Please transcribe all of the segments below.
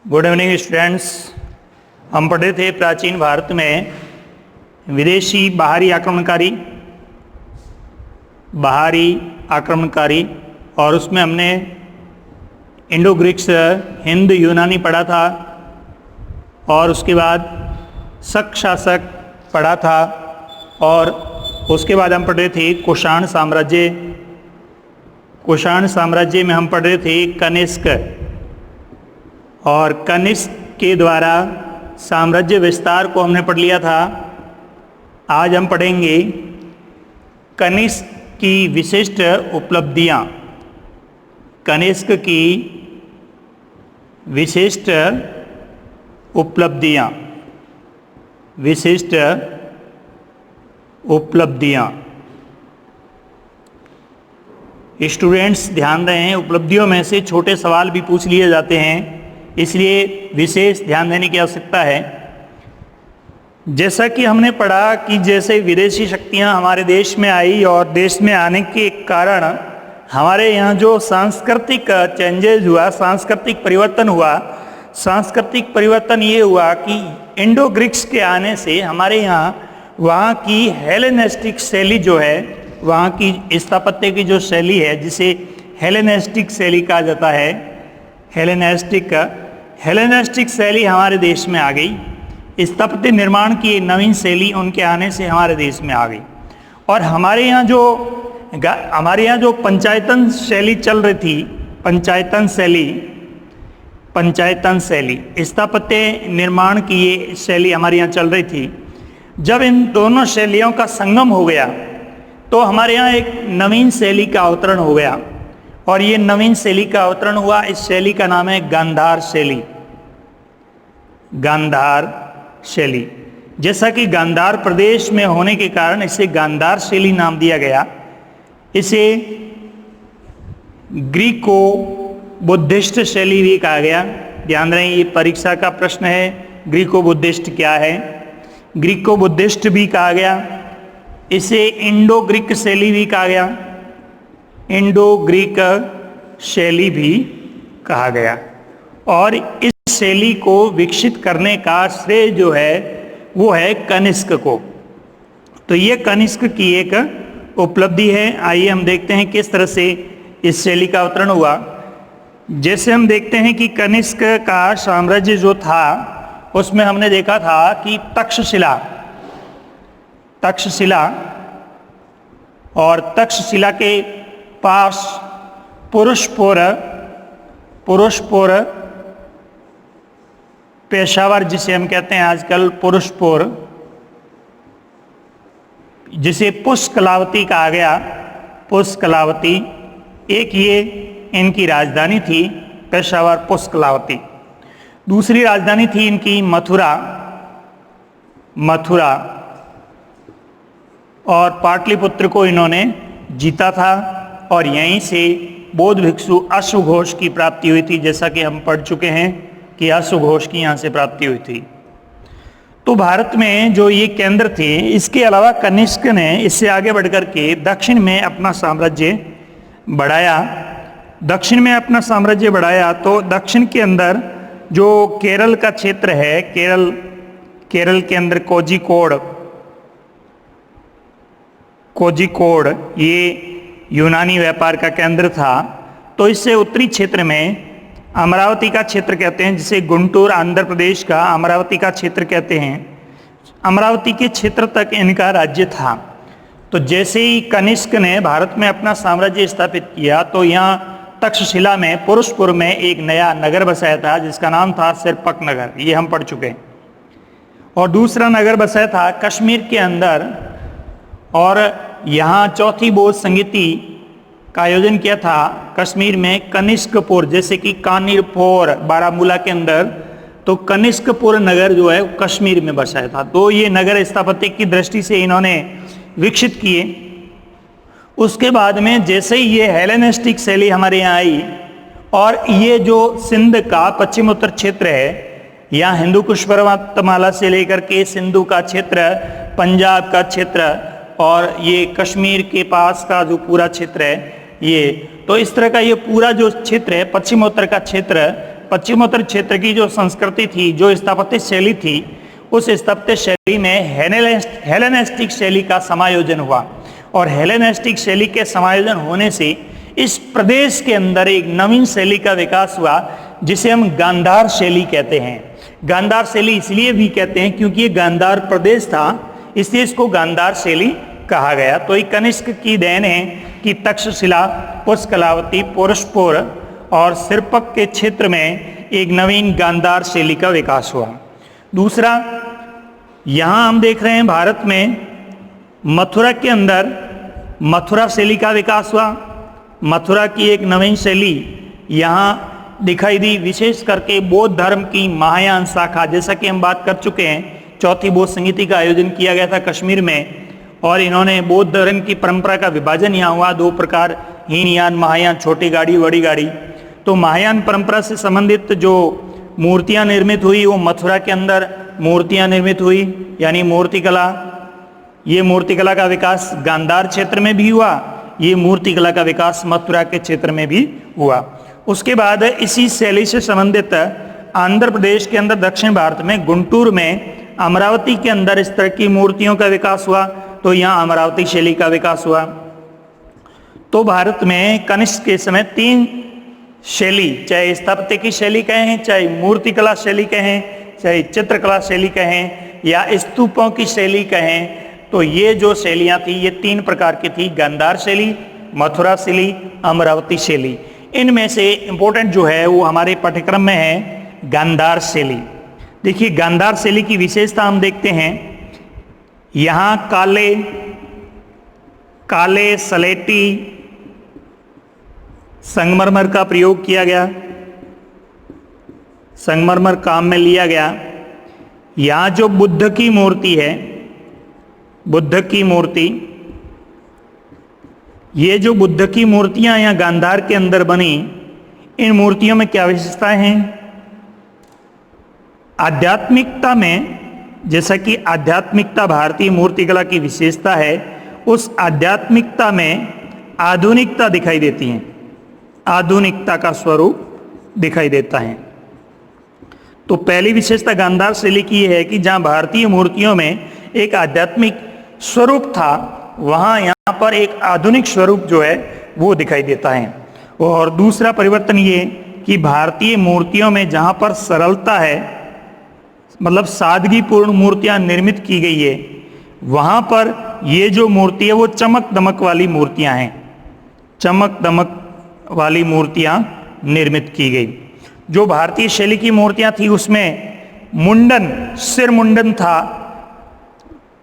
Good evening students. हम पढ़े थे प्राचीन भारत में विदेशी बाहरी आक्रमणकारी और उसमें हमने इंडो ग्रीक्स हिंद यूनानी पढ़ा था और उसके बाद शक शासक पढ़ा था और उसके बाद हम पढ़ रहे थे कुषाण साम्राज्य। कुषाण साम्राज्य में हम पढ़ रहे थे कनिष्क और कनिष्क के द्वारा साम्राज्य विस्तार को हमने पढ़ लिया था। आज हम पढ़ेंगे कनिष्क की विशिष्ट उपलब्धियां। कनिष्क की विशिष्ट उपलब्धियां। स्टूडेंट्स ध्यान दें, उपलब्धियों में से छोटे सवाल भी पूछ लिए जाते हैं, इसलिए विशेष ध्यान देने की आवश्यकता है। जैसा कि हमने पढ़ा कि जैसे विदेशी शक्तियां हमारे देश में आई और देश में आने के कारण हमारे यहाँ जो सांस्कृतिक चेंजेज हुआ, सांस्कृतिक परिवर्तन हुआ, सांस्कृतिक परिवर्तन ये हुआ कि इंडो ग्रीक्स के आने से हमारे यहाँ वहाँ की हेलेनिस्टिक शैली जो है, वहाँ की स्थापत्य की जो शैली है जिसे हेलेनिस्टिक शैली कहा जाता है, हेलेनिस्टिक शैली हमारे देश में आ गई। स्थापत्य निर्माण की नवीन शैली उनके आने से हमारे देश में आ गई। और हमारे यहाँ जो पंचायतन शैली चल रही थी, पंचायतन शैली स्थापत्य निर्माण की ये शैली हमारे यहाँ चल रही थी। जब इन दोनों शैलियों का संगम हो गया तो हमारे यहाँ एक नवीन शैली का अवतरण हो गया और ये नवीन शैली का अवतरण हुआ। इस शैली का नाम है गांधार शैली। गांधार शैली, जैसा कि गांधार प्रदेश में होने के कारण इसे गांधार शैली नाम दिया गया। इसे ग्रीको बुद्धिस्ट शैली भी कहा गया। ध्यान रहे, ये परीक्षा का प्रश्न है, ग्रीको बुद्धिस्ट क्या है। ग्रीको बुद्धिस्ट भी कहा गया, इसे इंडो ग्रीक शैली भी कहा गया, इंडो ग्रीक शैली भी कहा गया। और इस शैली को विकसित करने का श्रेय जो है वो है कनिष्क को। तो ये कनिष्क की एक उपलब्धि है। आइए हम देखते हैं किस तरह से इस शैली का अवतरण हुआ। जैसे हम देखते हैं कि कनिष्क का साम्राज्य जो था उसमें हमने देखा था कि तक्षशिला और तक्षशिला के पास पुरुषपुर पेशावर, जिसे हम कहते हैं आजकल पुरुषपुर, जिसे पुष्कलावती कहा गया, पुष्कलावती एक ये इनकी राजधानी थी, पेशावर पुष्कलावती। दूसरी राजधानी थी इनकी मथुरा और पाटलिपुत्र को इन्होंने जीता था और यहीं से बौद्ध भिक्षु अश्वघोष की प्राप्ति हुई थी। जैसा कि हम पढ़ चुके हैं कि अश्वघोष की यहाँ से प्राप्ति हुई थी। तो भारत में जो ये केंद्र थे, इसके अलावा कनिष्क ने इससे आगे बढ़कर के दक्षिण में अपना साम्राज्य बढ़ाया। तो दक्षिण के अंदर जो केरल का क्षेत्र है, केरल के अंदर कोझिकोड ये यूनानी व्यापार का केंद्र था। तो इससे उत्तरी क्षेत्र में अमरावती का क्षेत्र कहते हैं, जिसे गुंटूर आंध्र प्रदेश का अमरावती का क्षेत्र कहते हैं। अमरावती के क्षेत्र तक इनका राज्य था। तो जैसे ही कनिष्क ने भारत में अपना साम्राज्य स्थापित किया तो यहाँ तक्षशिला में पुरुषपुर में एक नया नगर बसाया था जिसका नाम था सिरपक नगर, ये हम पढ़ चुके हैं। और दूसरा नगर बसाया था कश्मीर के अंदर और यहाँ चौथी बौद्ध संगीति का आयोजन किया था कश्मीर में कनिष्कपुर, जैसे कि कानीरपोर बारामूला के अंदर, तो कनिष्कपुर नगर जो है कश्मीर में बसाया था। तो ये नगर स्थापत्य की दृष्टि से इन्होंने विकसित किए। उसके बाद में जैसे ही ये हेलेनिस्टिक शैली हमारे यहाँ आई और ये जो सिंध का पश्चिमोत्तर क्षेत्र है, यहाँ हिंदू कुश पर्वतमाला से लेकर के सिंधु का क्षेत्र, पंजाब का क्षेत्र और ये कश्मीर के पास का जो पूरा क्षेत्र है ये, तो इस तरह का ये पूरा जो क्षेत्र है पश्चिमोत्तर का क्षेत्र, पश्चिमोत्तर क्षेत्र की जो संस्कृति थी, जो स्थापत्य शैली थी, उस स्थापत्य शैली में हेलेनिस्टिक शैली का समायोजन हुआ। और हेलेनिस्टिक शैली के समायोजन होने से इस प्रदेश के अंदर एक नवीन शैली का विकास हुआ, जिसे हम गांधार शैली कहते हैं। गांधार शैली इसलिए भी कहते हैं क्योंकि ये गांधार प्रदेश था, इसलिए इसको गांधार शैली कहा गया। तो ये कनिष्क की देन है कि तक्षशिला, पुष्कलावती, पुरुषपुर और सिरपक के क्षेत्र में एक नवीन गांधार शैली का विकास हुआ। दूसरा, यहाँ हम देख रहे हैं भारत में मथुरा के अंदर मथुरा शैली का विकास हुआ। मथुरा की एक नवीन शैली यहाँ दिखाई दी, विशेष करके बौद्ध धर्म की महायान शाखा। जैसा कि हम बात कर चुके हैं, चौथी बौद्ध संगीति का आयोजन किया गया था कश्मीर में, और इन्होंने बौद्ध धर्म की परंपरा का विभाजन यहाँ हुआ दो प्रकार, हीनयान, महायान, छोटी गाड़ी, बड़ी गाड़ी। तो महायान परंपरा से संबंधित जो मूर्तियाँ निर्मित हुई वो मथुरा के अंदर मूर्तियाँ निर्मित हुई, यानी मूर्तिकला। ये मूर्तिकला का विकास गांधार क्षेत्र में भी हुआ, ये मूर्तिकला का विकास मथुरा के क्षेत्र में भी हुआ। उसके बाद इसी शैली से संबंधित आंध्र प्रदेश के अंदर, दक्षिण भारत में गुंटूर में, अमरावती के अंदर इस तरह की मूर्तियों का विकास हुआ। तो यहाँ अमरावती शैली का विकास हुआ। तो भारत में कनिष्क के समय तीन शैली, चाहे स्थापत्य की शैली कहें, चाहे मूर्तिकला शैली कहें, चाहे चित्रकला शैली कहें, या स्तूपों की शैली कहें, तो ये जो शैलियाँ थी ये तीन प्रकार की थी: गांधार शैली, मथुरा शैली, अमरावती शैली। इनमें से इम्पोर्टेंट जो है वो हमारे पाठ्यक्रम में है गांधार शैली। देखिए, गांधार शैली की विशेषता हम देखते हैं। यहाँ काले सलेटी संगमरमर का प्रयोग किया गया, संगमरमर काम में लिया गया। यहाँ जो बुद्ध की मूर्ति है, बुद्ध की मूर्ति, ये जो बुद्ध की मूर्तियां यहाँ गांधार के अंदर बनी, इन मूर्तियों में क्या विशेषताएं हैं? आध्यात्मिकता में, जैसा कि आध्यात्मिकता भारतीय मूर्तिकला की विशेषता है, उस आध्यात्मिकता में आधुनिकता दिखाई देती है, आधुनिकता का स्वरूप दिखाई देता है। तो पहली विशेषता गांधार शैली की है कि जहाँ भारतीय मूर्तियों में एक आध्यात्मिक स्वरूप था, वहाँ यहाँ पर एक आधुनिक स्वरूप जो है वो दिखाई देता है। और दूसरा परिवर्तन ये कि भारतीय मूर्तियों में जहाँ पर सरलता है, मतलब सादगीपूर्ण मूर्तियाँ निर्मित की गई है, वहाँ पर ये जो मूर्ति है वो चमक दमक वाली मूर्तियाँ हैं, चमक दमक वाली मूर्तियाँ निर्मित की गई। जो भारतीय शैली की मूर्तियाँ थी उसमें मुंडन, सिर मुंडन था,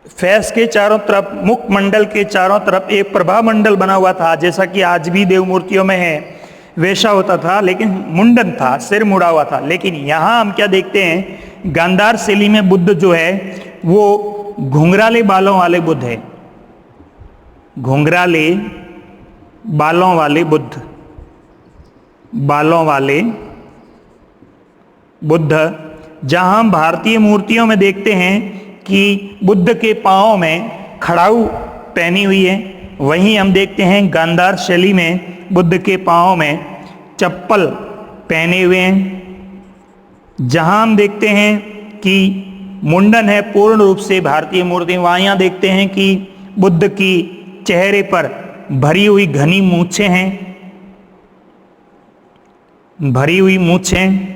फेस के चारों तरफ, मुखमंडल के चारों तरफ एक प्रभा मंडल बना हुआ था, जैसा कि आज भी देव मूर्तियों में है, वैसा होता था, लेकिन मुंडन था, सिर मुड़ा हुआ था। लेकिन यहाँ हम क्या देखते हैं, गांधार शैली में बुद्ध जो है वो घुंघराले बालों वाले बुद्ध है, घुंघराले बालों वाले बुद्ध, बालों वाले बुद्ध। जहाँ हम भारतीय मूर्तियों में देखते हैं कि बुद्ध के पाँव में खड़ाऊ पहनी हुई है, वहीं हम देखते हैं गांधार शैली में बुद्ध के पाँव में चप्पल पहने हुए हैं। जहाँ हम देखते हैं कि मुंडन है पूर्ण रूप से भारतीय मूर्ति, वहाँ यहाँ देखते हैं कि बुद्ध की चेहरे पर भरी हुई घनी मूछें हैं, भरी हुई मूछें,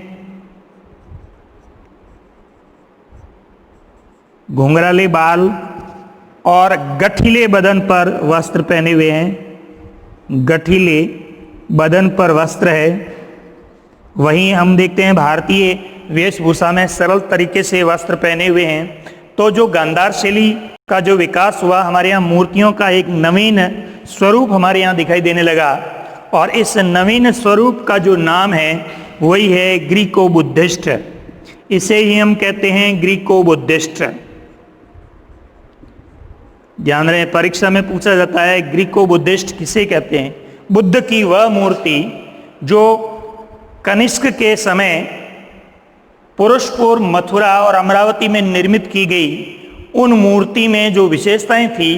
घुंघराले बाल और गठीले बदन पर वस्त्र पहने हुए हैं, गठीले बदन पर वस्त्र है। वहीं हम देखते हैं भारतीय वेशभूषा में सरल तरीके से वस्त्र पहने हुए हैं। तो जो गांधार शैली का जो विकास हुआ, हमारे यहाँ मूर्तियों का एक नवीन स्वरूप हमारे यहाँ दिखाई देने लगा, और इस नवीन स्वरूप का जो नाम है वही है ग्रीको बुद्धिस्ट। इसे ही हम कहते हैं ग्रीको बुद्धिस्ट। ध्यान रहे, परीक्षा में पूछा जाता है ग्रीको बुद्धिस्ट किसे कहते हैं। बुद्ध की वह मूर्ति जो कनिष्क के समय पुरुषपुर, मथुरा और अमरावती में निर्मित की गई, उन मूर्ति में जो विशेषताएं थी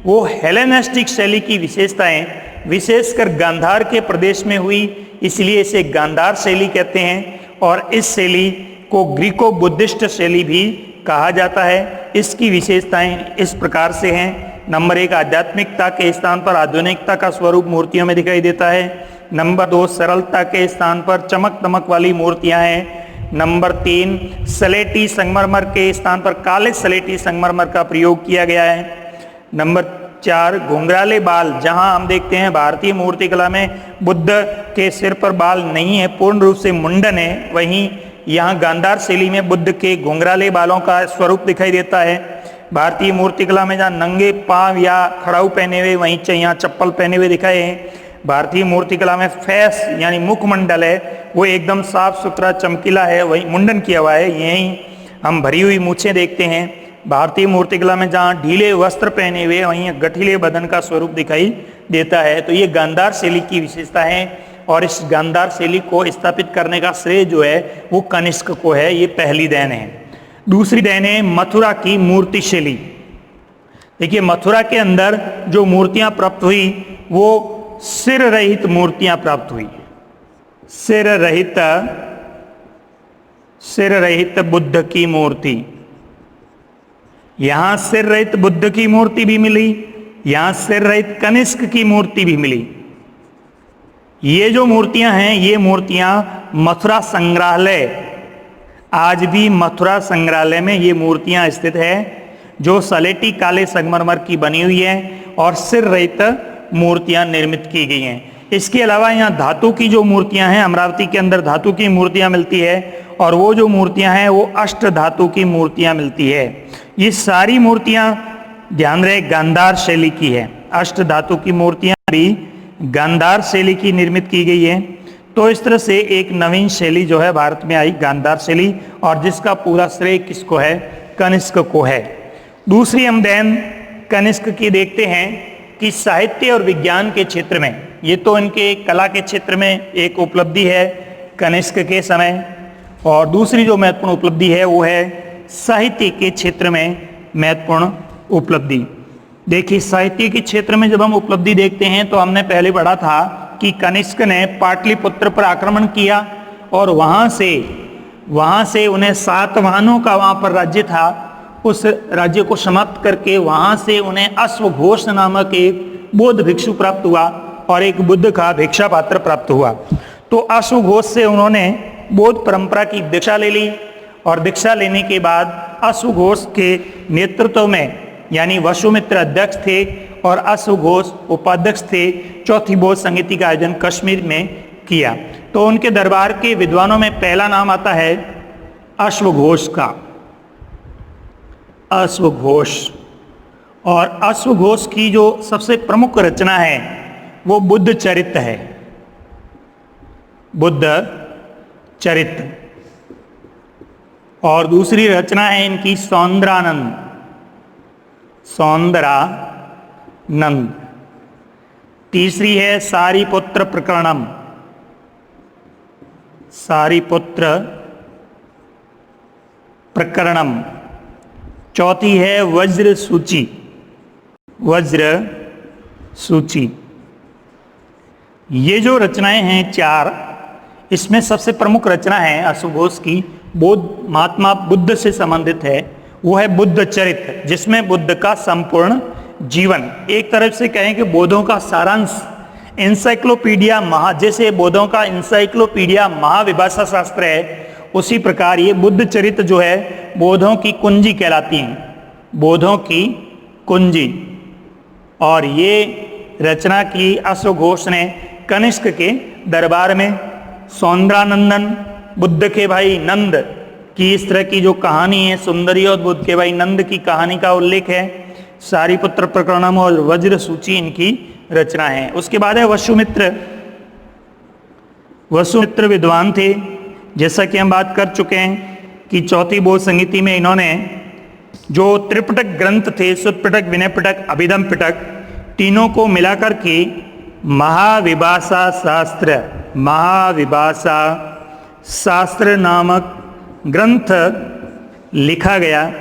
वो हेलेनिस्टिक शैली की विशेषताएं विशेषकर गांधार के प्रदेश में हुई, इसलिए इसे गांधार शैली कहते हैं। और इस शैली को ग्रीको बुद्धिस्ट शैली भी कहा जाता है। इसकी विशेषताएं इस प्रकार से हैं। नंबर 1, आध्यात्मिकता के स्थान पर आधुनिकता का स्वरूप मूर्तियों में दिखाई देता है। नंबर 2, सरलता के स्थान पर चमक दमक वाली मूर्तियां हैं। नंबर 3, सलेटी संगमरमर के स्थान पर काले सलेटी संगमरमर का प्रयोग किया गया है। नंबर 4, घुंघराले बाल, जहां हम देखते हैं भारतीय मूर्तिकला में बुद्ध के सिर पर बाल नहीं है, पूर्ण रूप से मुंडन है, वहीं यहाँ गांधार शैली में बुद्ध के घुंघराले बालों का स्वरूप दिखाई देता है। भारतीय मूर्तिकला में जहाँ नंगे पांव या खड़ाऊ पहने हुए, वहीं यहाँ चप्पल पहने हुए दिखाए हैं। भारतीय मूर्तिकला में फेस यानी मुखमंडल है वो एकदम साफ सुथरा चमकीला है, वहीं मुंडन किया हुआ है, यहीं हम भरी हुई मूछें देखते हैं। भारतीय मूर्तिकला में जहाँ ढीले वस्त्र पहने हुए, वहीं गठीले बदन का स्वरूप दिखाई देता है। तो ये गांधार शैली की विशेषता है और इस गांधार शैली को स्थापित करने का श्रेय जो है वो कनिष्क को है। ये पहली देन है। दूसरी देन है मथुरा की मूर्ति शैली। देखिए, मथुरा के अंदर जो मूर्तियां प्राप्त हुई वो सिर रहित मूर्तियां प्राप्त हुई। सिर रहित बुद्ध की मूर्ति, यहां सिर रहित बुद्ध की मूर्ति भी मिली, यहां सिर रहित कनिष्क की मूर्ति भी मिली। ये जो मूर्तियां हैं ये मूर्तियां मथुरा संग्रहालय, आज भी मथुरा संग्रहालय में ये मूर्तियां स्थित है जो सलेटी काले संगमरमर की बनी हुई है और सिर रहित मूर्तियां निर्मित की गई हैं। इसके अलावा यहाँ धातु की जो मूर्तियां हैं, अमरावती के अंदर धातु की मूर्तियां मिलती है और वो जो मूर्तियां हैं वो अष्ट धातु की मूर्तियां मिलती है। ये सारी मूर्तियां ध्यान रहे गांधार शैली की है। अष्ट धातु की मूर्तियां भी गांधार शैली की निर्मित की गई है। तो इस तरह से एक नवीन शैली जो है भारत में आई, गांधार शैली, और जिसका पूरा श्रेय किसको है? कनिष्क को है। दूसरी हम देन कनिष्क की देखते हैं कि साहित्य और विज्ञान के क्षेत्र में, ये तो इनके कला के क्षेत्र में एक उपलब्धि है कनिष्क के समय, और दूसरी जो महत्वपूर्ण उपलब्धि है वो है साहित्य के क्षेत्र में महत्वपूर्ण उपलब्धि। देखिए, साहित्य के क्षेत्र में जब हम उपलब्धि देखते हैं तो हमने पहले पढ़ा था कि कनिष्क ने पाटलिपुत्र पर आक्रमण किया और वहां से उन्हें सातवाहनों का वहां पर राज्य था, उस राज्य को समाप्त करके वहां से उन्हें अश्वघोष नामक एक बौद्ध भिक्षु प्राप्त हुआ और एक बुद्ध का भिक्षा पात्र प्राप्त हुआ। तो अश्वघोष से उन्होंने बौद्ध परंपरा की दीक्षा ले ली और दीक्षा लेने के बाद अश्वघोष के नेतृत्व में, यानी वसुमित्र अध्यक्ष थे और अश्वघोष उपाध्यक्ष थे, चौथी बौद्ध संहिता का आयोजन कश्मीर में किया। तो उनके दरबार के विद्वानों में पहला नाम आता है अश्वघोष का, अश्वघोष। और अश्वघोष की जो सबसे प्रमुख रचना है वो बुद्ध चरित्र है, बुद्ध चरित्र। और दूसरी रचना है इनकी सौंदरानंद, सौंदरानंद। तीसरी है सारिपुत्र प्रकरणम, सारिपुत्र प्रकरणम। चौथी है वज्र सूची, वज्र सूची। ये जो रचनाएं हैं चार, इसमें सबसे प्रमुख रचना है अश्वघोष की, बौद्ध महात्मा बुद्ध से संबंधित है, वो है बुद्ध चरित्र, जिसमें बुद्ध का संपूर्ण जीवन, एक तरफ से कहें कि बौद्धों का सारांश, इंसाइक्लोपीडिया जैसे बौद्धों का इंसाइक्लोपीडिया महाविभाषा शास्त्र है, उसी प्रकार ये बुद्ध चरित्र जो है बौद्धों की कुंजी कहलाती हैं, बौद्धों की कुंजी। और ये रचना की अश्वघोष ने कनिष्क के दरबार में। सौंदरानंदन, बुद्ध के भाई नंद की इस तरह की जो कहानी है, सुंदरी और बुद्ध के भाई नंद की कहानी का उल्लेख है। सारिपुत्र प्रकरणम और वज्र सूची इनकी रचना है। उसके बाद है वसुमित्र। वसुमित्र विद्वान थे, जैसा कि हम बात कर चुके हैं कि चौथी बौद्ध संहिता में इन्होंने जो त्रिपिटक ग्रंथ थे, सुत्त पिटक, विनय पिटक, अभिधम पिटक, तीनों को मिलाकर के महाविभाषा शास्त्र, महाविभाषा शास्त्र नामक ग्रंथ लिखा गया।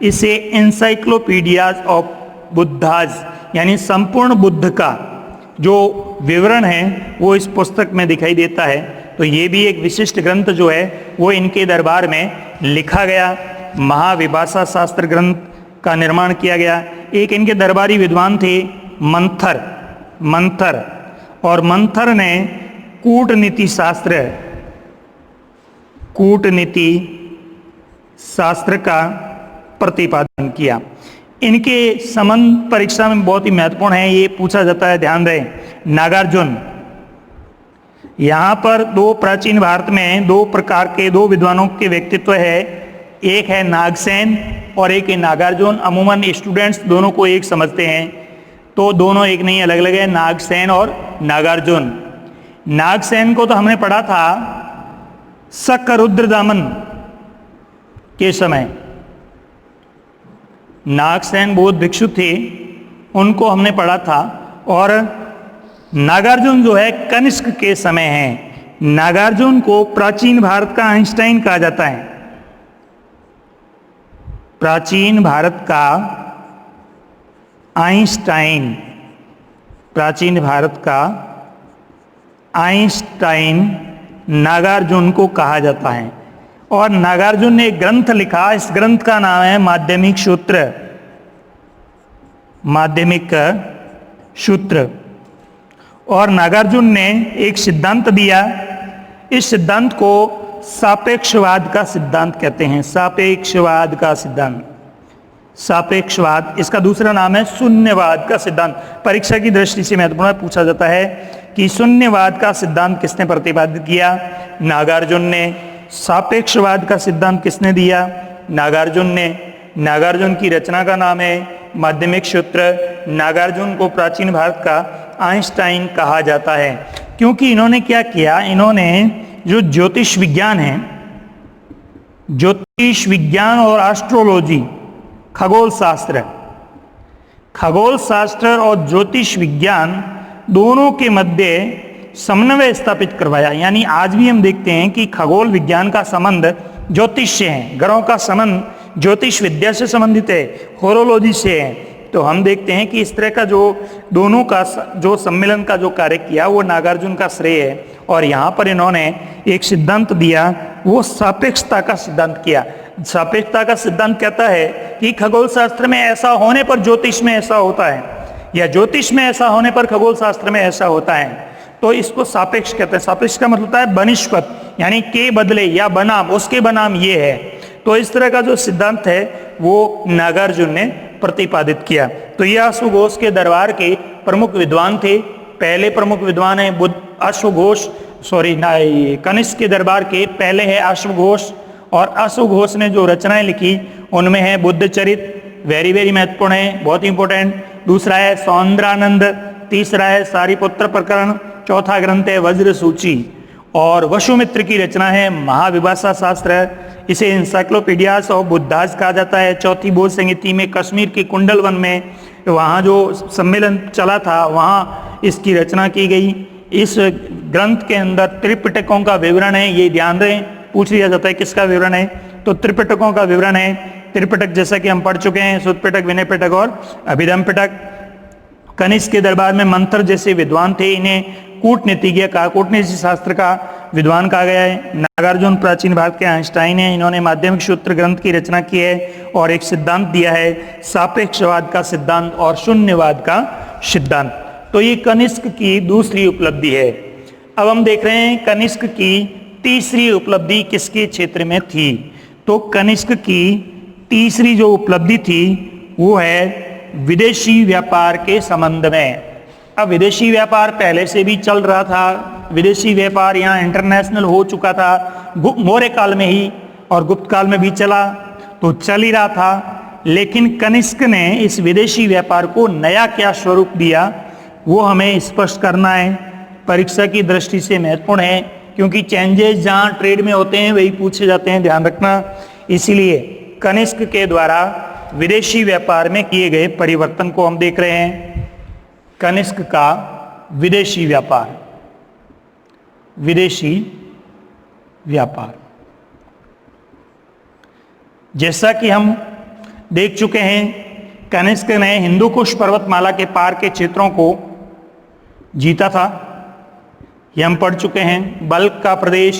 इसे एनसाइक्लोपीडियाज ऑफ बुद्धाज, यानी संपूर्ण बुद्ध का जो विवरण है वो इस पुस्तक में दिखाई देता है। तो ये भी एक विशिष्ट ग्रंथ जो है वो इनके दरबार में लिखा गया। महाविभाषा शास्त्र ग्रंथ का निर्माण किया गया। एक इनके दरबारी विद्वान थे मंथर, और मंथर ने कूटनीति शास्त्र का प्रतिपादन किया। इनके संबंध परीक्षा में बहुत ही महत्वपूर्ण है, ये पूछा जाता है, ध्यान रहे। नागार्जुन, यहाँ पर दो प्राचीन भारत में दो प्रकार के दो विद्वानों के व्यक्तित्व है, एक है नागसेन और एक है नागार्जुन। अमूमन स्टूडेंट्स दोनों को एक समझते हैं, तो दोनों एक नहीं, अलग अलग है, नागसेन और नागार्जुन। नागसेन को तो हमने पढ़ा था शक रुद्रदामन के समय, नागसेन बौद्ध भिक्षु थे, उनको हमने पढ़ा था। और नागार्जुन जो है कनिष्क के समय है। नागार्जुन को प्राचीन भारत का आइंस्टाइन कहा जाता है, प्राचीन भारत का आइंस्टाइन, प्राचीन भारत का आइंस्टाइन नागार्जुन को कहा जाता है। और नागार्जुन ने एक ग्रंथ लिखा, इस ग्रंथ का नाम है माध्यमिक सूत्र। और नागार्जुन ने एक सिद्धांत दिया, इस सिद्धांत को सापेक्षवाद का सिद्धांत कहते हैं। सापेक्षवाद, इसका दूसरा नाम है शून्यवाद का सिद्धांत। परीक्षा की दृष्टि से महत्वपूर्ण पूछा जाता है कि शून्यवाद का सिद्धांत किसने प्रतिपादित किया? नागार्जुन ने। सापेक्षवाद का सिद्धांत किसने दिया? नागार्जुन ने। नागार्जुन की रचना का नाम है माध्यमिक सूत्र। नागार्जुन को प्राचीन भारत का आइंस्टाइन कहा जाता है, क्योंकि इन्होंने क्या किया, इन्होंने जो ज्योतिष विज्ञान है, ज्योतिष विज्ञान और एस्ट्रोलॉजी, खगोल शास्त्र और ज्योतिष विज्ञान दोनों के मध्य समन्वय स्थापित करवाया। यानी आज भी हम देखते हैं कि खगोल विज्ञान का संबंध ज्योतिष से है, ग्रहों का संबंध ज्योतिष विद्या से संबंधित है, होरोलॉजी से है। तो हम देखते हैं कि इस तरह का जो दोनों का जो सम्मेलन का जो कार्य किया वो नागार्जुन का श्रेय है। और यहाँ पर इन्होंने एक सिद्धांत दिया, वो सापेक्षता का सिद्धांत किया। सापेक्षता का सिद्धांत कहता है कि खगोल शास्त्र में ऐसा होने पर ज्योतिष में ऐसा होता है, या ज्योतिष में ऐसा होने पर खगोल शास्त्र में ऐसा होता है। तो इसको सापेक्ष कहते हैं। सापेक्ष का मतलब होता है बनिष्पत, यानी के बदले या बनाम, उसके बनाम ये है। तो इस तरह का जो सिद्धांत है वो नागार्जुन ने प्रतिपादित किया। तो ये अश्वघोष के दरबार के प्रमुख विद्वान थे। पहले प्रमुख विद्वान है कनिष्क के दरबार के पहले है अश्वघोष। और अश्वघोष ने जो रचनाएं लिखी उनमें है बुद्ध चरित, वेरी वेरी महत्वपूर्ण है, बहुत इंपॉर्टेंट। दूसरा है सौंदरानंद, तीसरा है सारिपुत्र प्रकरण, चौथा ग्रंथ है वज्र सूची। और वसुमित्र की रचना है महाविभाषा शास्त्र, इसे इंसाइक्लोपीडियास ऑफ बुद्धास कहा जाता है। चौथी बोध संहिता में कश्मीर के कुंडल वन में वहाँ जो सम्मेलन चला था वहाँ इसकी रचना की गई। इस ग्रंथ के अंदर त्रिपिटकों का विवरण है, ये ध्यान दें, पूछ लिया जाता है किसका विवरण है, तो त्रिपिटकों का विवरण है। त्रिपिटक जैसा कि हम पढ़ चुके हैं, सुत्त पिटक, विनय पिटक और अभिधम पिटक। कनिष्क के दरबार में मंथर जैसे विद्वान थे, इन्हें कूटनीतिज्ञ का, कूटनीति शास्त्र का विद्वान कहा गया है। नागार्जुन प्राचीन भारत के आइंस्टाइन है, इन्होंने माध्यमिक सूत्र ग्रंथ की रचना की है और एक सिद्धांत दिया है सापेक्षवाद का सिद्धांत और शून्यवाद का सिद्धांत। तो ये कनिष्क की दूसरी उपलब्धि है। अब हम देख रहे हैं कनिष्क की तीसरी उपलब्धि किसके क्षेत्र में थी। तो कनिष्क की तीसरी जो उपलब्धि थी वो है विदेशी व्यापार के संबंध में। अब विदेशी व्यापार पहले से भी चल रहा था, विदेशी व्यापार यहाँ इंटरनेशनल हो चुका था मौर्य काल में ही, और गुप्त काल में भी चला, तो चल ही रहा था। लेकिन कनिष्क ने इस विदेशी व्यापार को नया क्या स्वरूप दिया वो हमें स्पष्ट करना है, परीक्षा की दृष्टि से महत्वपूर्ण है, क्योंकि चेंजेस जहाँ ट्रेड में होते हैं वही पूछे जाते हैं, ध्यान रखना। इसीलिए कनिष्क के द्वारा विदेशी व्यापार में किए गए परिवर्तन को हम देख रहे हैं। कनिष्क का विदेशी व्यापार जैसा कि हम देख चुके हैं, कनिष्क ने हिंदू कुश पर्वतमाला के पार के क्षेत्रों को जीता था। ये हम पढ़ चुके हैं। बल्क का प्रदेश,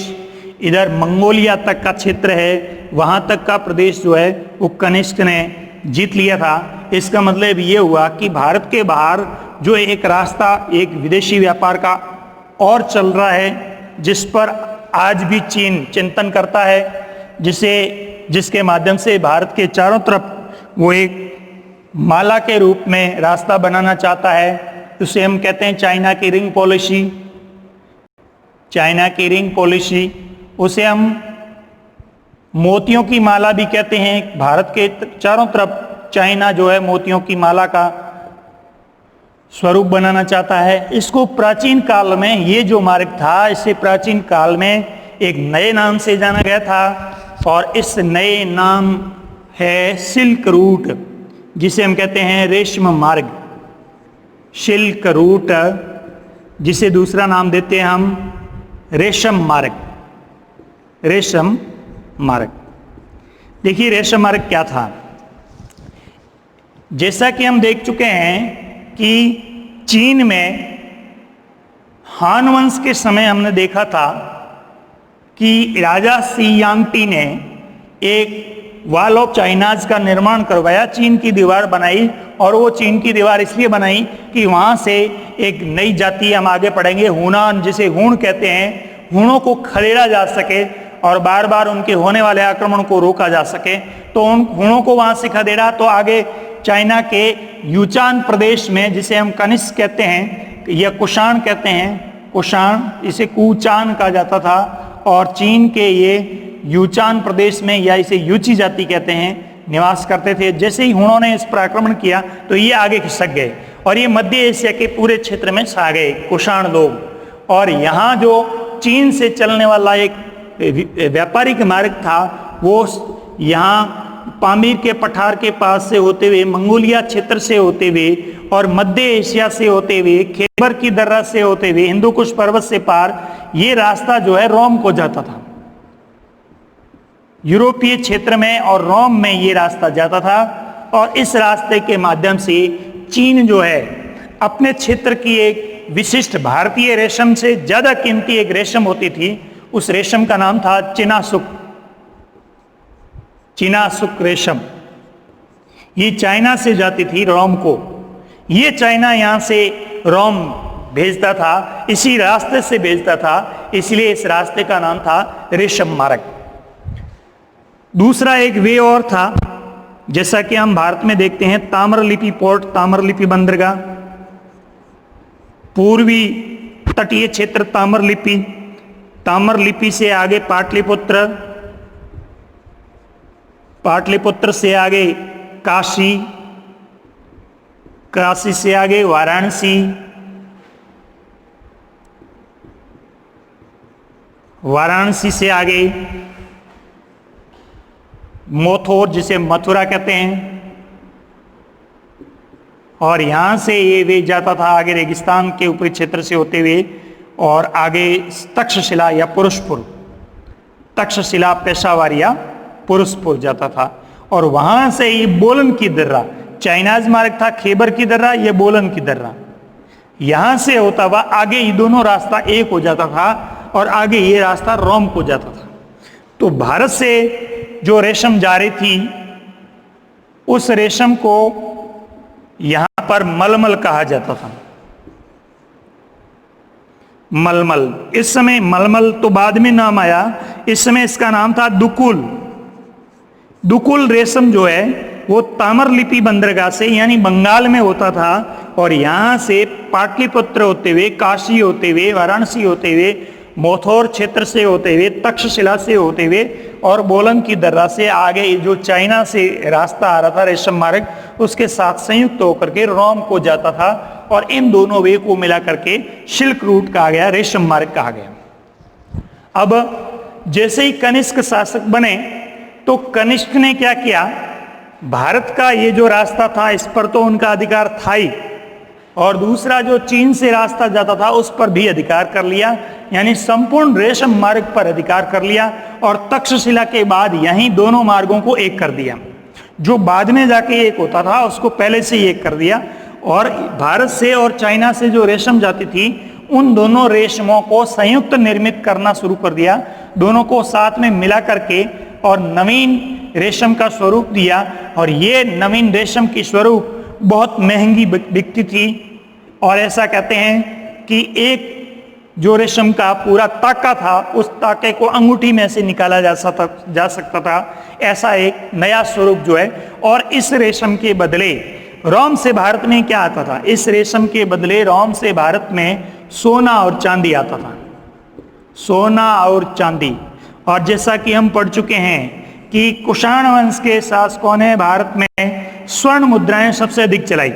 इधर मंगोलिया तक का क्षेत्र है, वहां तक का प्रदेश जो है वो कनिष्क ने जीत लिया था। इसका मतलब ये हुआ कि भारत के बाहर जो एक रास्ता एक विदेशी व्यापार का और चल रहा है, जिस पर आज भी चीन चिंतन करता है, जिसके माध्यम से भारत के चारों तरफ वो एक माला के रूप में रास्ता बनाना चाहता है। उसे हम कहते हैं चाइना की रिंग पॉलिसी। चाइना की रिंग पॉलिसी, उसे हम मोतियों की माला भी कहते हैं। भारत के चारों तरफ चाइना जो है मोतियों की माला का स्वरूप बनाना चाहता है। इसको प्राचीन काल में ये जो मार्ग था, इसे प्राचीन काल में एक नए नाम से जाना गया था, और इस नए नाम है सिल्क रूट, जिसे हम कहते हैं रेशम मार्ग। सिल्क रूट, जिसे दूसरा नाम देते हैं हम रेशम मार्ग। रेशम मार्ग, देखिए रेशम मार्ग क्या था। जैसा कि हम देख चुके हैं कि चीन में हान वंश के समय हमने देखा था कि राजा सी यांगटी ने एक वॉल ऑफ चाइनाज का निर्माण करवाया, चीन की दीवार बनाई। और वो चीन की दीवार इसलिए बनाई कि वहां से एक नई जाति, हम आगे पढ़ेंगे, हुनान, जिसे हूण कहते हैं, हूणों को खदेड़ा जा सके और बार बार उनके होने वाले आक्रमण को रोका जा सके। तो उन हूणों को वहां से खदेड़ा, तो आगे चाइना के यूचान प्रदेश में, जिसे हम कनिष्क कहते हैं या कुषाण कहते हैं, कुषाण, इसे कूचान कहा जाता था, और चीन के ये यूचान प्रदेश में, या इसे यूची जाति कहते हैं, निवास करते थे। जैसे ही हुणों ने इस पर आक्रमण किया तो ये आगे खिसक गए और ये मध्य एशिया के पूरे क्षेत्र में छा गए कुषाण लोग। और यहाँ जो चीन से चलने वाला एक व्यापारिक मार्ग था, वो यहाँ पामीर के पठार के पास से होते हुए, मंगोलिया क्षेत्र से होते हुए और मध्य एशिया से होते हुए, खैबर की दर्रा से होते हुए, हिंदू कुश पर्वत से पार, ये रास्ता जो है रोम को जाता था। यूरोपीय क्षेत्र में और रोम में ये रास्ता जाता था। और इस रास्ते के माध्यम से चीन जो है अपने क्षेत्र की एक विशिष्ट भारतीय रेशम से ज्यादा कीमती एक रेशम होती थी, उस रेशम का नाम था चिनासुक। चिनासुक रेशम, ये चाइना से जाती थी रोम को। ये चाइना यहां से रोम भेजता था, इसी रास्ते से भेजता था, इसलिए इस रास्ते का नाम था रेशम मार्ग। दूसरा एक वे और था, जैसा कि हम भारत में देखते हैं, ताम्रलिप्ति पोर्ट, ताम्रलिप्ति बंदरगाह, पूर्वी तटीय क्षेत्र ताम्रलिप्ति, ताम्रलिप्ति से आगे पाटलिपुत्र, पाटलिपुत्र से आगे काशी, काशी से आगे वाराणसी, वाराणसी से आगे मोथोर, जिसे मथुरा कहते हैं, और यहां से ये वे जाता था आगे रेगिस्तान के ऊपरी क्षेत्र से होते हुए और आगे तक्षशिला या पुरुषपुर, तक्षशिला, पेशावर या पुरुषपुर जाता था। और वहां से ये बोलन की दर्रा, चाइनाज मार्ग था खैबर की दर्रा, ये बोलन की दर्रा, यहां से होता हुआ आगे ये दोनों रास्ता एक हो जाता था और आगे ये रास्ता रोम को जाता था। तो भारत से जो रेशम जा रही थी, उस रेशम को यहां पर मलमल कहा जाता था। मलमल, इस समय मलमल तो बाद में नाम आया, इस समय इसका नाम था दुकुल। दुकुल रेशम जो है वो ताम्रलिप्ति बंदरगाह से, यानी बंगाल में होता था, और यहां से पाटलिपुत्र होते हुए, काशी होते हुए, वाराणसी होते हुए, मोथोर क्षेत्र से होते हुए, तक्षशिला से होते हुए और बोलन की दर्रा से आगे जो चाइना से रास्ता आ रहा था रेशम मार्ग, उसके साथ संयुक्त होकर के रोम को जाता था। और इन दोनों वे को मिला करके सिल्क रूट कहा गया, रेशम मार्ग कहा गया। अब जैसे ही कनिष्क शासक बने तो कनिष्क ने क्या किया, भारत का ये जो रास्ता था इस पर तो उनका अधिकार था ही, और दूसरा जो चीन से रास्ता जाता था उस पर भी अधिकार कर लिया, यानी संपूर्ण रेशम मार्ग पर अधिकार कर लिया। और तक्षशिला के बाद यहीं दोनों मार्गों को एक कर दिया, जो बाद में जाके एक होता था उसको पहले से ही एक कर दिया। और भारत से और चाइना से जो रेशम जाती थी उन दोनों रेशमों को संयुक्त निर्मित करना शुरू कर दिया, दोनों को साथ में मिला करके और नवीन रेशम का स्वरूप दिया। और ये नवीन रेशम की स्वरूप बहुत महंगी बिकती थी। और ऐसा कहते हैं कि एक जो रेशम का पूरा ताका था, उस ताके को अंगूठी में से निकाला जा सकता था। ऐसा एक नया स्वरूप जो है। और इस रेशम के बदले रोम से भारत में क्या आता था? इस रेशम के बदले रोम से भारत में सोना और चांदी आता था, सोना और चांदी। और जैसा कि हम पढ़ चुके हैं कि कुषाण वंश के शासकों ने भारत में स्वर्ण मुद्राएं सबसे अधिक चलाई,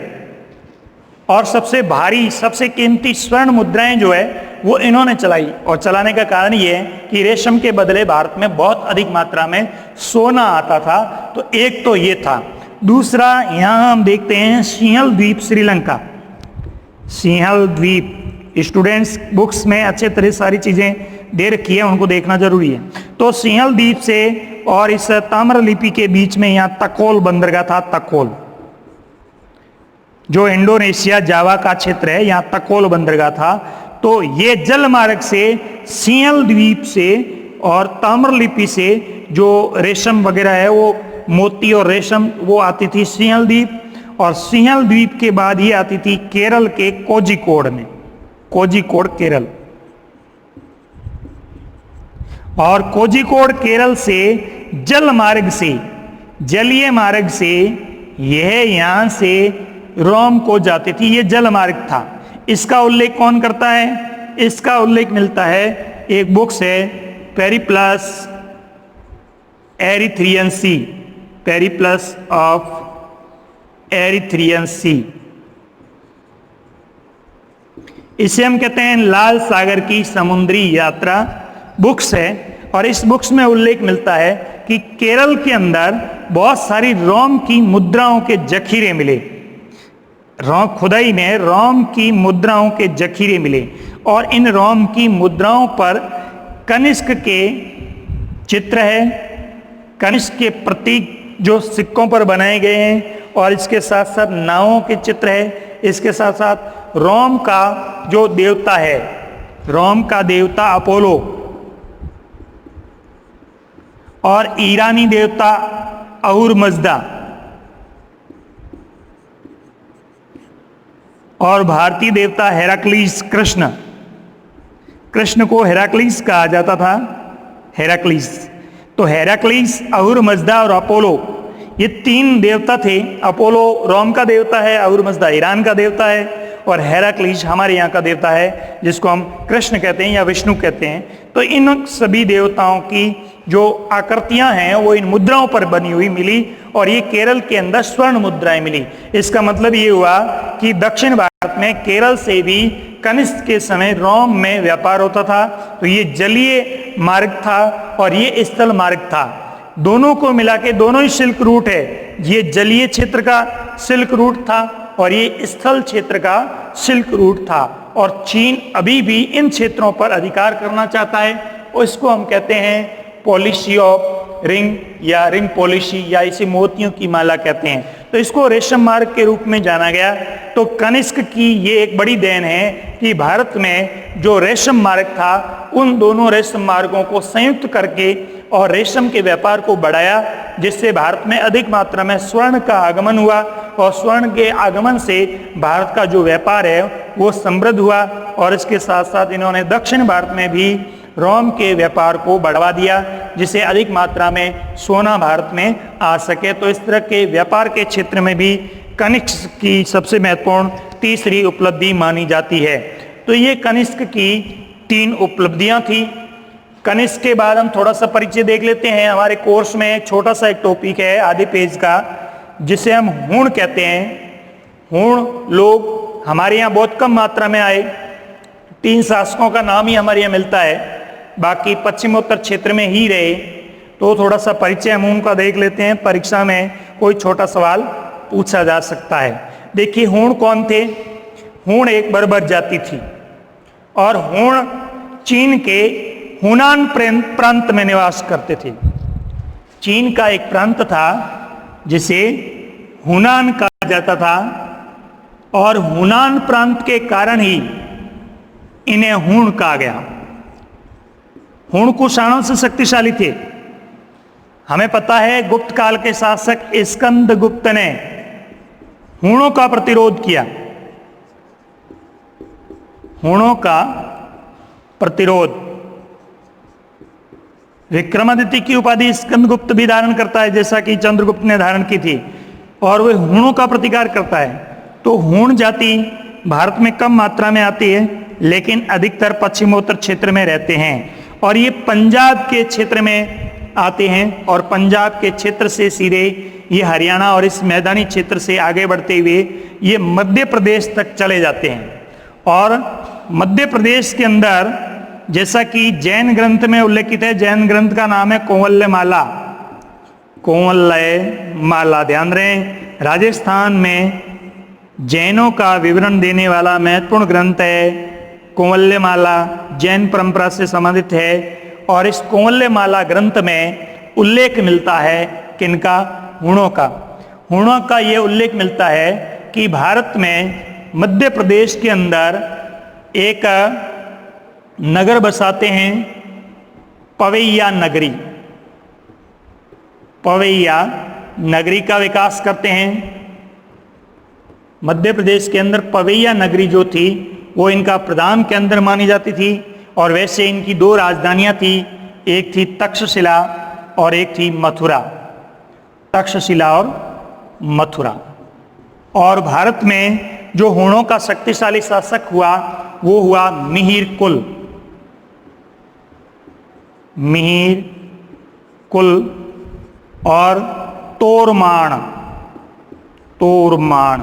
और सबसे भारी सबसे कीमती स्वर्ण मुद्राएं जो है वो इन्होंने चलाई। और चलाने का कारण ये है कि रेशम के बदले भारत में बहुत अधिक मात्रा में सोना आता था। तो एक तो ये था। दूसरा, यहाँ हम देखते हैं सिंहल द्वीप श्रीलंका। सिंहल द्वीप स्टूडेंट्स बुक्स में अच्छे तरह सारी चीजें दे रखी है, उनको देखना जरूरी है। तो सिंहल द्वीप से और इस ताम्रलिपि के बीच में यहाँ तकोल बंदरगाह था। तकोल जो इंडोनेशिया जावा का क्षेत्र है, यहाँ तकोल बंदरगाह था। तो ये जल मार्ग से सिंहल द्वीप से और ताम्रलिपि से जो रेशम वगैरह है, वो मोती और रेशम, वो आती थी सिंहल द्वीप। और सिंहल द्वीप के बाद ये आती थी केरल के कोझिकोड में, कोझिकोड केरल। और कोझिकोड केरल से जल मार्ग से, जलीय मार्ग से यह यहां से रोम को जाती थी। ये जल मार्ग था। इसका उल्लेख कौन करता है? इसका उल्लेख मिलता है, एक बुक्स है Periplus Erythraean Sea, Periplus of Erythraean Sea. इसे हम कहते हैं लाल सागर की समुद्री यात्रा बुक्स है। और इस बुक्स में उल्लेख मिलता है कि केरल के अंदर बहुत सारी रोम की मुद्राओं के जखीरे मिले। खुदाई में रोम की मुद्राओं के जखीरे मिले, और इन रोम की मुद्राओं पर कनिष्क के चित्र है, कनिष्क के प्रतीक जो सिक्कों पर बनाए गए हैं, और इसके साथ साथ नावों के चित्र है। इसके साथ साथ रोम का जो देवता है, रोम का देवता अपोलो, और ईरानी देवता अहुर मजदा, और भारतीय देवता हेराक्लीस कृष्ण। कृष्ण को हेराक्लीस कहा जाता था, हेराक्लीस। तो हेराक्लीस, अहुर मजदा और अपोलो, ये तीन देवता थे। अपोलो रोम का देवता है, अहुर मजदा ईरान का देवता है, और हेराक्लीस हमारे यहाँ का देवता है, जिसको हम कृष्ण कहते हैं या विष्णु कहते हैं। तो इन सभी देवताओं की जो आकृतियां हैं वो इन मुद्राओं पर बनी हुई मिली, और ये केरल के अंदर स्वर्ण मुद्राएं मिली। इसका मतलब ये हुआ कि दक्षिण भारत में केरल से भी कनिष्क के समय रोम में व्यापार होता था। तो ये जलीय मार्ग था और ये स्थल मार्ग था। दोनों को मिला के दोनों ही सिल्क रूट है। ये जलीय क्षेत्र का सिल्क रूट था और ये स्थल क्षेत्र का सिल्क रूट था। और चीन अभी भी इन क्षेत्रों पर अधिकार करना चाहता है, और इसको हम कहते हैं पॉलिसी ऑफ रिंग या रिंग पॉलिसी, या इसे मोतियों की माला कहते हैं। तो इसको रेशम मार्ग के रूप में जाना गया। तो कनिष्क की ये एक बड़ी देन है कि भारत में जो रेशम मार्ग था, उन दोनों रेशम मार्गों को संयुक्त करके और रेशम के व्यापार को बढ़ाया, जिससे भारत में अधिक मात्रा में स्वर्ण का आगमन हुआ, और स्वर्ण के आगमन से भारत का जो व्यापार है वो समृद्ध हुआ। और इसके साथ साथ इन्होंने दक्षिण भारत में भी रोम के व्यापार को बढ़ावा दिया, जिससे अधिक मात्रा में सोना भारत में आ सके। तो इस तरह के व्यापार के क्षेत्र में भी कनिष्क की सबसे महत्वपूर्ण तीसरी उपलब्धि मानी जाती है। तो ये कनिष्क की 3 उपलब्धियां थी। कनिष्क के बाद हम थोड़ा सा परिचय देख लेते हैं। हमारे कोर्स में एक छोटा सा एक टॉपिक है आधे पेज का, जिसे हम हूण कहते हैं। हूण लोग हमारे यहाँ बहुत कम मात्रा में आए। 3 शासकों का नाम ही हमारे यहाँ मिलता है, बाकी पश्चिमोत्तर क्षेत्र में ही रहे। तो थोड़ा सा परिचय हम उनका देख लेते हैं। परीक्षा में कोई छोटा सवाल पूछा जा सकता है। देखिए, हूण कौन थे? हूण एक बर्बर जाति थी, और हूण चीन के हुनान प्रांत में निवास करते थे। चीन का एक प्रांत था जिसे हुनान कहा जाता था, और हुनान प्रांत के कारण ही इन्हें हूण कहा गया। हूण कुषाणों से शक्तिशाली थे। हमें पता है गुप्त काल के शासक स्कंदगुप्त ने हूणों का प्रतिरोध किया। हूणों का प्रतिरोध। विक्रमादित्य की उपाधि स्कंदगुप्त भी धारण करता है, जैसा कि चंद्रगुप्त ने धारण की थी, और वह हूणों का प्रतिकार करता है। तो हूण जाति भारत में कम मात्रा में आती है, लेकिन अधिकतर पश्चिमोत्तर क्षेत्र में रहते हैं, और ये पंजाब के क्षेत्र में आते हैं, और पंजाब के क्षेत्र से सीधे ये हरियाणा और इस मैदानी क्षेत्र से आगे बढ़ते हुए ये मध्य प्रदेश तक चले जाते हैं। और मध्य प्रदेश के अंदर, जैसा कि जैन ग्रंथ में उल्लेखित है, जैन ग्रंथ का नाम है कौवल्यमाला। कौवल्यमाला, ध्यान रहे, राजस्थान में जैनों का विवरण देने वाला महत्वपूर्ण ग्रंथ है कौवल्यमाला, जैन परंपरा से संबंधित है। और इस कौवल्यमाला ग्रंथ में उल्लेख मिलता है किनका? हूणों का। हूणों का ये उल्लेख मिलता है कि भारत में मध्य प्रदेश के अंदर एक नगर बसाते हैं, पवैया नगरी। पवैया नगरी का विकास करते हैं। मध्य प्रदेश के अंदर पवैया नगरी जो थी वो इनका प्रधान केंद्र मानी जाती थी, और वैसे इनकी दो राजधानियां थी, एक थी तक्षशिला और एक थी मथुरा। तक्षशिला और मथुरा। और भारत में जो हूणों का शक्तिशाली शासक हुआ वो हुआ मिहिर कुल। मिहिर कुल और तोरमाण। तोरमाण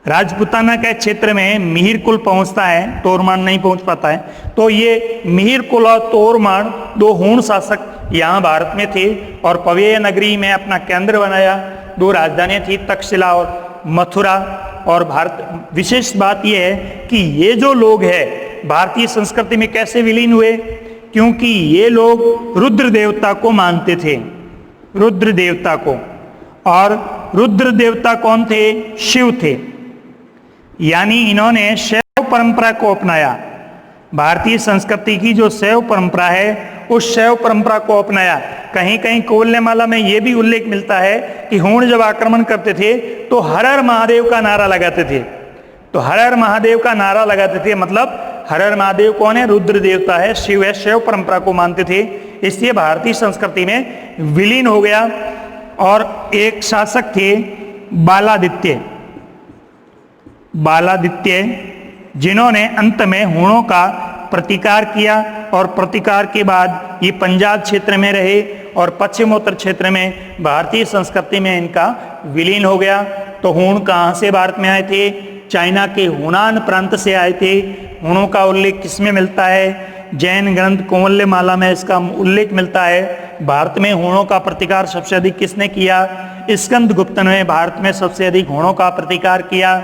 राजपुताना के क्षेत्र में मिहिर कुल पहुंचता है, तोरमाण नहीं पहुंच पाता है। तो ये मिहिर कुल और तोरमाण दो हूण शासक यहाँ भारत में थे, और पवैया नगरी में अपना केंद्र बनाया। दो राजधानियां थी, तक्षशिला और मथुरा। और भारत, विशेष बात यह है कि ये जो लोग हैं भारतीय संस्कृति में कैसे विलीन हुए, क्योंकि ये लोग रुद्र देवता को मानते थे। रुद्र देवता को। और रुद्र देवता कौन थे? शिव थे। यानी इन्होंने शैव परंपरा को अपनाया। भारतीय संस्कृति की जो शैव परंपरा है उस शैव परंपरा को अपनाया। कहीं कहीं कौवल्यमाला में यह भी उल्लेख मिलता है कि हूण जब आक्रमण करते थे तो हर हर महादेव का नारा लगाते थे। तो हर हर महादेव का नारा लगाते थे, मतलब हर हर महादेव कौन है? रुद्र देवता है, शिव है, शैव परंपरा को मानते थे। इसलिए भारतीय संस्कृति में विलीन हो गया। और एक शासक थे बालादित्य। बालादित्य, जिन्होंने अंत में हूणों का प्रतिकार किया, और प्रतिकार के बाद ये पंजाब क्षेत्र में रहे, और पश्चिमोत्तर क्षेत्र में भारतीय संस्कृति में इनका विलीन हो गया। तो हूण कहाँ से भारत में आए थे? चाइना के हुनान प्रांत से आए थे। हूणों का उल्लेख किसमें मिलता है? जैन ग्रंथ कौवल्यमाला में इसका उल्लेख मिलता है। भारत में हूणों का प्रतिकार सबसे अधिक किसने किया? स्कंदगुप्त ने भारत में सबसे अधिक हूणों का प्रतिकार किया।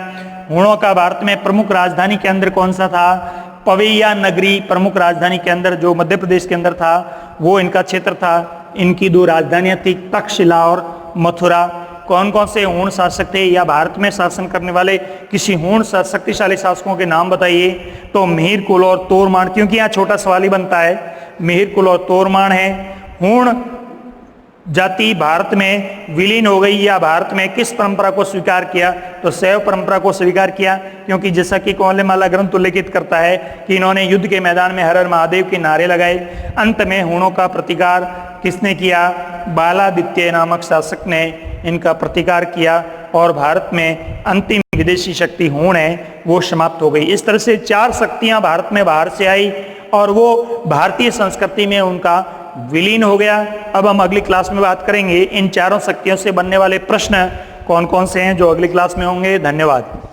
हूणों का भारत में प्रमुख राजधानी केंद्र कौन सा था? पवैया नगरी प्रमुख राजधानी केंद्र जो मध्य प्रदेश के अंदर था वो इनका क्षेत्र था। इनकी दो राजधानियां थी, तक्षशिला और मथुरा। कौन कौन से हूण शासक थे, या भारत में शासन करने वाले किसी हूण शक्तिशाली शासकों के नाम बताइए? तो मिहिर कुल और तोरमाण, क्योंकि यहाँ छोटा सवाल ही बनता है। मिहिर कुल और तोरमाण है। हूण जाति भारत में विलीन हो गई, या भारत में किस परंपरा को स्वीकार किया? तो शैव परंपरा को स्वीकार किया, क्योंकि जैसा कि कौवल्यमाला ग्रंथ उल्लेखित करता है कि इन्होंने युद्ध के मैदान में हर हर महादेव के नारे लगाए। अंत में हूणों का प्रतिकार किसने किया? बालादित्य नामक शासक ने इनका प्रतिकार किया, और भारत में अंतिम विदेशी शक्ति हूण है वो समाप्त हो गई। इस तरह से चार शक्तियां भारत में बाहर से आई, और वो भारतीय संस्कृति में उनका विलीन हो गया। अब हम अगली क्लास में बात करेंगे इन चारों शक्तियों से बनने वाले प्रश्न कौन कौन से हैं, जो अगली क्लास में होंगे। धन्यवाद।